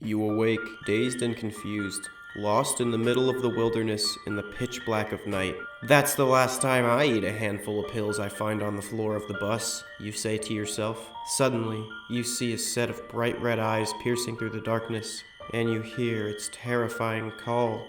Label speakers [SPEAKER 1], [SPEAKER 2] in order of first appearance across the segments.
[SPEAKER 1] You awake, dazed and confused, lost in the middle of the wilderness in the pitch black of night. That's the last time I eat a handful of pills I find on the floor of the bus, you say to yourself. Suddenly, you see a set of bright red eyes piercing through the darkness, and you hear its terrifying call.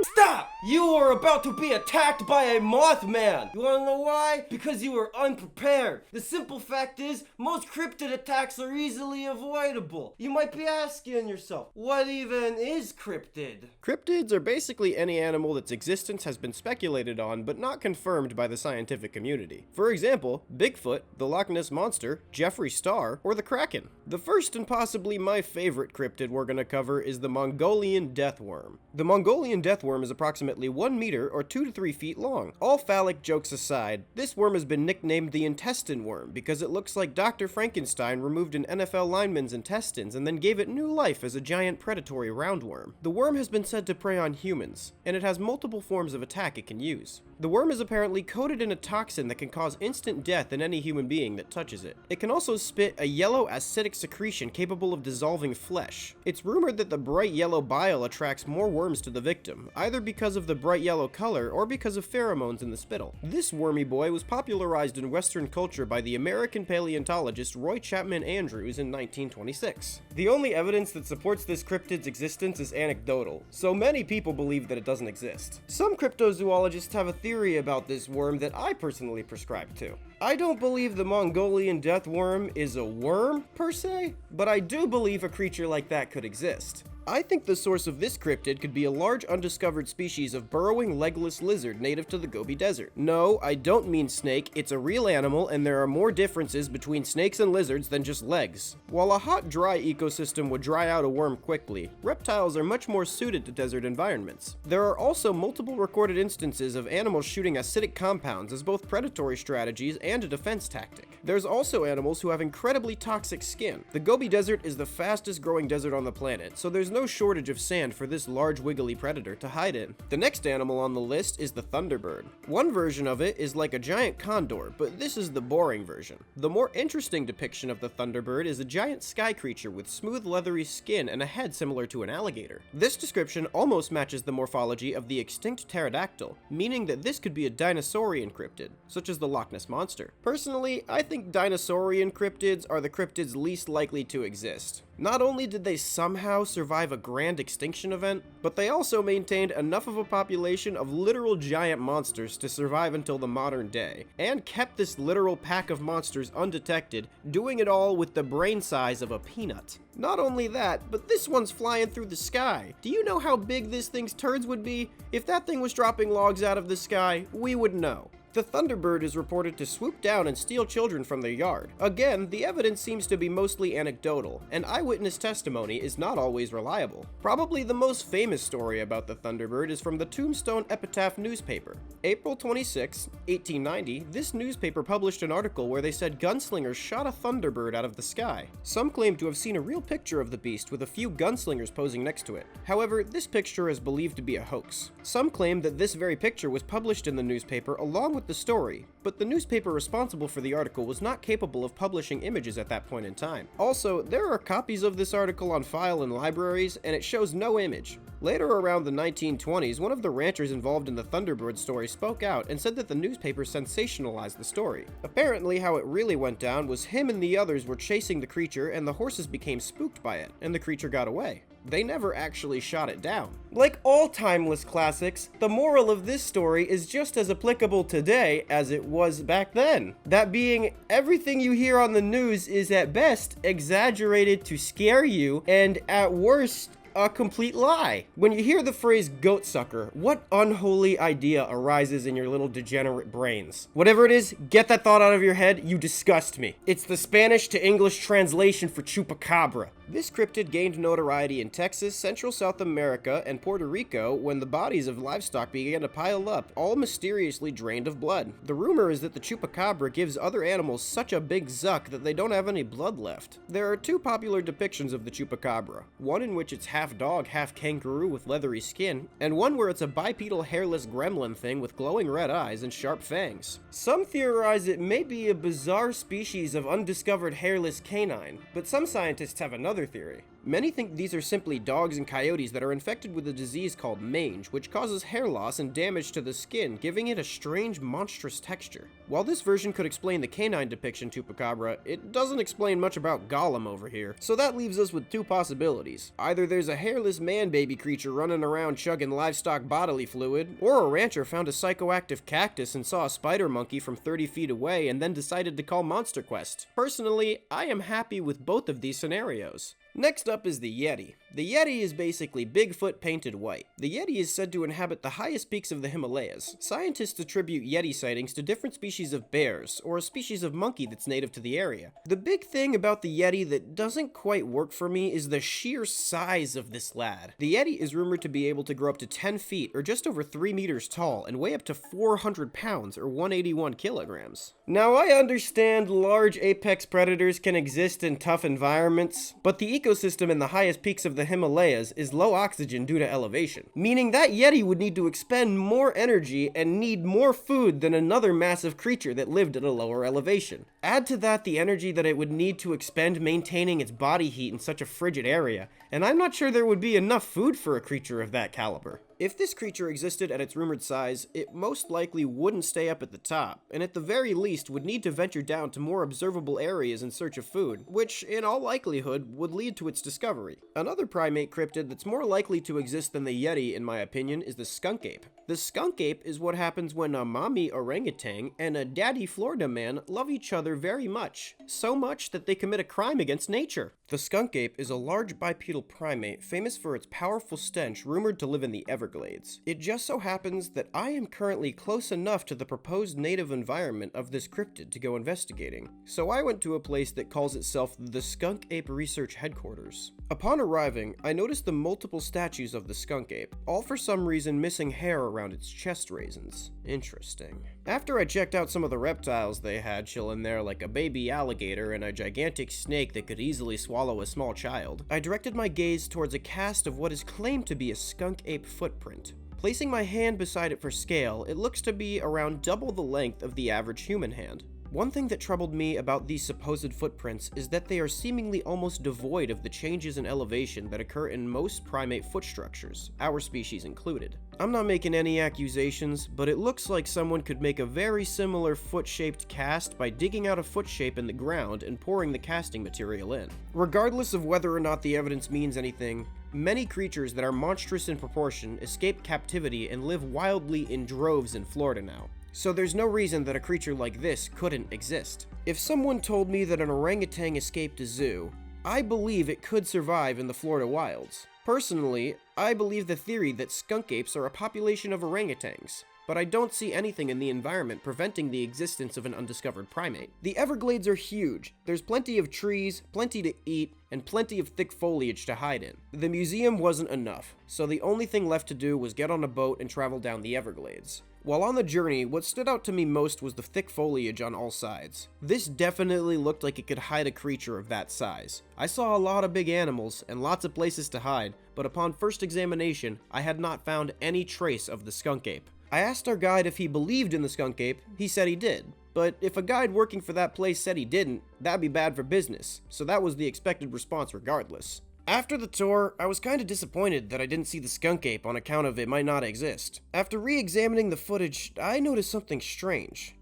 [SPEAKER 2] Stop! You are about to be attacked by a Mothman! You wanna know why? Because you were unprepared. The simple fact is, most cryptid attacks are easily avoidable. You might be asking yourself, what even is cryptid?
[SPEAKER 1] Cryptids are basically any animal that's existence has been speculated on but not confirmed by the scientific community. For example, Bigfoot, the Loch Ness Monster, Jeffree Star, or the Kraken. The first and possibly my favorite cryptid we're gonna cover is the Mongolian deathworm. The Mongolian deathworm is approximately 1 meter or 2 to 3 feet long. All phallic jokes aside, this worm has been nicknamed the intestine worm because it looks like Dr. Frankenstein removed an NFL lineman's intestines and then gave it new life as a giant predatory roundworm. The worm has been said to prey on humans, and it has multiple forms of attack it can use. The worm is apparently coated in a toxin that can cause instant death in any human being that touches it. It can also spit a yellow acidic secretion capable of dissolving flesh. It's rumored that the bright yellow bile attracts more worms to the victim, either because of the bright yellow color or because of pheromones in the spittle. This wormy boy was popularized in Western culture by the American paleontologist Roy Chapman Andrews in 1926. The only evidence that supports this cryptid's existence is anecdotal, so many people believe that it doesn't exist. Some cryptozoologists have a theory about this worm that I personally prescribe to. I don't believe the Mongolian deathworm is a worm, per se, but I do believe a creature like that could exist. I think the source of this cryptid could be a large undiscovered species of burrowing legless lizard native to the Gobi Desert. No, I don't mean snake, it's a real animal and there are more differences between snakes and lizards than just legs. While a hot, dry ecosystem would dry out a worm quickly, reptiles are much more suited to desert environments. There are also multiple recorded instances of animals shooting acidic compounds as both predatory strategies and a defense tactic. There's also animals who have incredibly toxic skin. The Gobi Desert is the fastest growing desert on the planet, so there's no shortage of sand for this large wiggly predator to hide in. The next animal on the list is the thunderbird. One version of it is like a giant condor, but this is the boring version. The more interesting depiction of the thunderbird is a giant sky creature with smooth leathery skin and a head similar to an alligator. This description almost matches the morphology of the extinct pterodactyl, meaning that this could be a dinosaurian cryptid, such as the Loch Ness Monster. Personally, I think dinosaurian cryptids are the cryptids least likely to exist. Not only did they somehow survive a grand extinction event, but they also maintained enough of a population of literal giant monsters to survive until the modern day, and kept this literal pack of monsters undetected, doing it all with the brain size of a peanut. Not only that, but this one's flying through the sky. Do you know how big this thing's turds would be? If that thing was dropping logs out of the sky, we would know. The thunderbird is reported to swoop down and steal children from their yard. Again, the evidence seems to be mostly anecdotal, and eyewitness testimony is not always reliable. Probably the most famous story about the thunderbird is from the Tombstone Epitaph newspaper. April 26, 1890, this newspaper published an article where they said gunslingers shot a thunderbird out of the sky. Some claim to have seen a real picture of the beast with a few gunslingers posing next to it. However, this picture is believed to be a hoax. Some claim that this very picture was published in the newspaper along with the story, but the newspaper responsible for the article was not capable of publishing images at that point in time. Also, there are copies of this article on file in libraries, and it shows no image. Later around the 1920s, one of the ranchers involved in the Thunderbird story spoke out and said that the newspaper sensationalized the story. Apparently, how it really went down was him and the others were chasing the creature and the horses became spooked by it, and the creature got away. They never actually shot it down. Like all timeless classics, the moral of this story is just as applicable today as it was back then. That being, everything you hear on the news is at best exaggerated to scare you, and at worst, a complete lie. When you hear the phrase goat sucker, what unholy idea arises in your little degenerate brains? Whatever it is, get that thought out of your head, you disgust me. It's the Spanish to English translation for chupacabra. This cryptid gained notoriety in Texas, Central South America, and Puerto Rico when the bodies of livestock began to pile up, all mysteriously drained of blood. The rumor is that the chupacabra gives other animals such a big zuck that they don't have any blood left. There are two popular depictions of the chupacabra, one in which it's half dog, half kangaroo with leathery skin, and one where it's a bipedal hairless gremlin thing with glowing red eyes and sharp fangs. Some theorize it may be a bizarre species of undiscovered hairless canine, but some scientists have another theory. Many think these are simply dogs and coyotes that are infected with a disease called mange, which causes hair loss and damage to the skin, giving it a strange, monstrous texture. While this version could explain the canine depiction chupacabra, it doesn't explain much about Gollum over here, so that leaves us with two possibilities. Either there's a hairless man-baby creature running around chugging livestock bodily fluid, or a rancher found a psychoactive cactus and saw a spider monkey from 30 feet away and then decided to call Monster Quest. Personally, I am happy with both of these scenarios. Next up is the Yeti. The Yeti is basically Bigfoot painted white. The Yeti is said to inhabit the highest peaks of the Himalayas. Scientists attribute Yeti sightings to different species of bears, or a species of monkey that's native to the area. The big thing about the Yeti that doesn't quite work for me is the sheer size of this lad. The Yeti is rumored to be able to grow up to 10 feet, or just over 3 meters tall, and weigh up to 400 pounds, or 181 kilograms. Now, I understand large apex predators can exist in tough environments, but the ecosystem in the highest peaks of the Himalayas is low oxygen due to elevation, meaning that Yeti would need to expend more energy and need more food than another massive creature that lived at a lower elevation. Add to that the energy that it would need to expend maintaining its body heat in such a frigid area, and I'm not sure there would be enough food for a creature of that caliber. If this creature existed at its rumored size, it most likely wouldn't stay up at the top, and at the very least would need to venture down to more observable areas in search of food, which in all likelihood would lead to its discovery. Another primate cryptid that's more likely to exist than the Yeti, in my opinion, is the skunk ape. The skunk ape is what happens when a mommy orangutan and a daddy Florida man love each other very much, so much that they commit a crime against nature. The skunk ape is a large bipedal primate famous for its powerful stench rumored to live in the Everglades. It just so happens that I am currently close enough to the proposed native environment of this cryptid to go investigating, so I went to a place that calls itself the Skunk Ape Research Headquarters. Upon arriving, I noticed the multiple statues of the skunk ape, all for some reason missing hair around its chest raisins. Interesting. After I checked out some of the reptiles they had chilling there, like a baby alligator and a gigantic snake that could easily swallow a small child, I directed my gaze towards a cast of what is claimed to be a skunk ape footprint. Placing my hand beside it for scale, it looks to be around double the length of the average human hand. One thing that troubled me about these supposed footprints is that they are seemingly almost devoid of the changes in elevation that occur in most primate foot structures, our species included. I'm not making any accusations, but it looks like someone could make a very similar foot-shaped cast by digging out a foot shape in the ground and pouring the casting material in. Regardless of whether or not the evidence means anything, many creatures that are monstrous in proportion escape captivity and live wildly in droves in Florida now. So there's no reason that a creature like this couldn't exist. If someone told me that an orangutan escaped a zoo, I believe it could survive in the Florida wilds. Personally, I believe the theory that skunk apes are a population of orangutans, but I don't see anything in the environment preventing the existence of an undiscovered primate. The Everglades are huge. There's plenty of trees, plenty to eat, and plenty of thick foliage to hide in. The museum wasn't enough, so the only thing left to do was get on a boat and travel down the Everglades. While on the journey, what stood out to me most was the thick foliage on all sides. This definitely looked like it could hide a creature of that size. I saw a lot of big animals and lots of places to hide, but upon first examination, I had not found any trace of the skunk ape. I asked our guide if he believed in the skunk ape. He said he did. But if a guide working for that place said he didn't, that'd be bad for business, so that was the expected response regardless. After the tour, I was kinda disappointed that I didn't see the skunk ape on account of it might not exist. After re-examining the footage, I noticed something strange.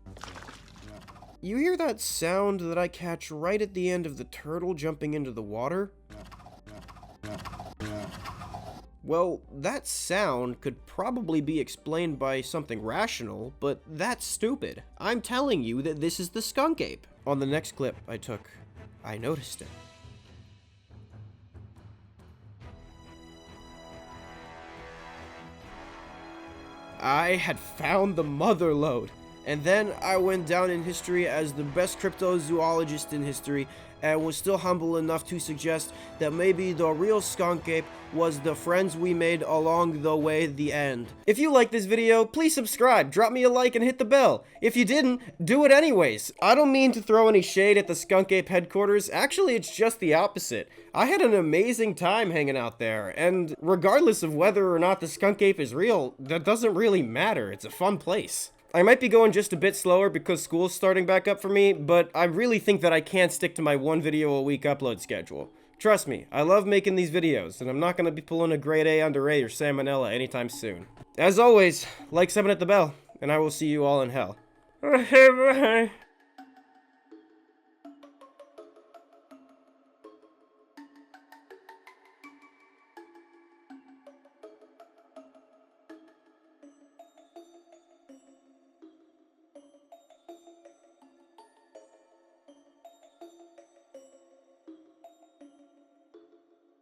[SPEAKER 1] You hear that sound that I catch right at the end of the turtle jumping into the water? Well, that sound could probably be explained by something rational, but that's stupid. I'm telling you that this is the skunk ape. On the next clip I took, I noticed it. I had found the mother lode, And then I went down in history as the best cryptozoologist in history, and was still humble enough to suggest that maybe the real skunk ape was the friends we made along the way, the end. If you like this video, please subscribe, drop me a like, and hit the bell. If you didn't, do it anyways. I don't mean to throw any shade at the skunk ape headquarters, actually it's just the opposite. I had an amazing time hanging out there, and regardless of whether or not the skunk ape is real, that doesn't really matter, it's a fun place. I might be going just a bit slower because school's starting back up for me, but I really think that I can't stick to my 1 video a week upload schedule. Trust me, I love making these videos, and I'm not going to be pulling a grade A under A or salmonella anytime soon. As always, like, 7 at the bell, and I will see you all in hell. Bye.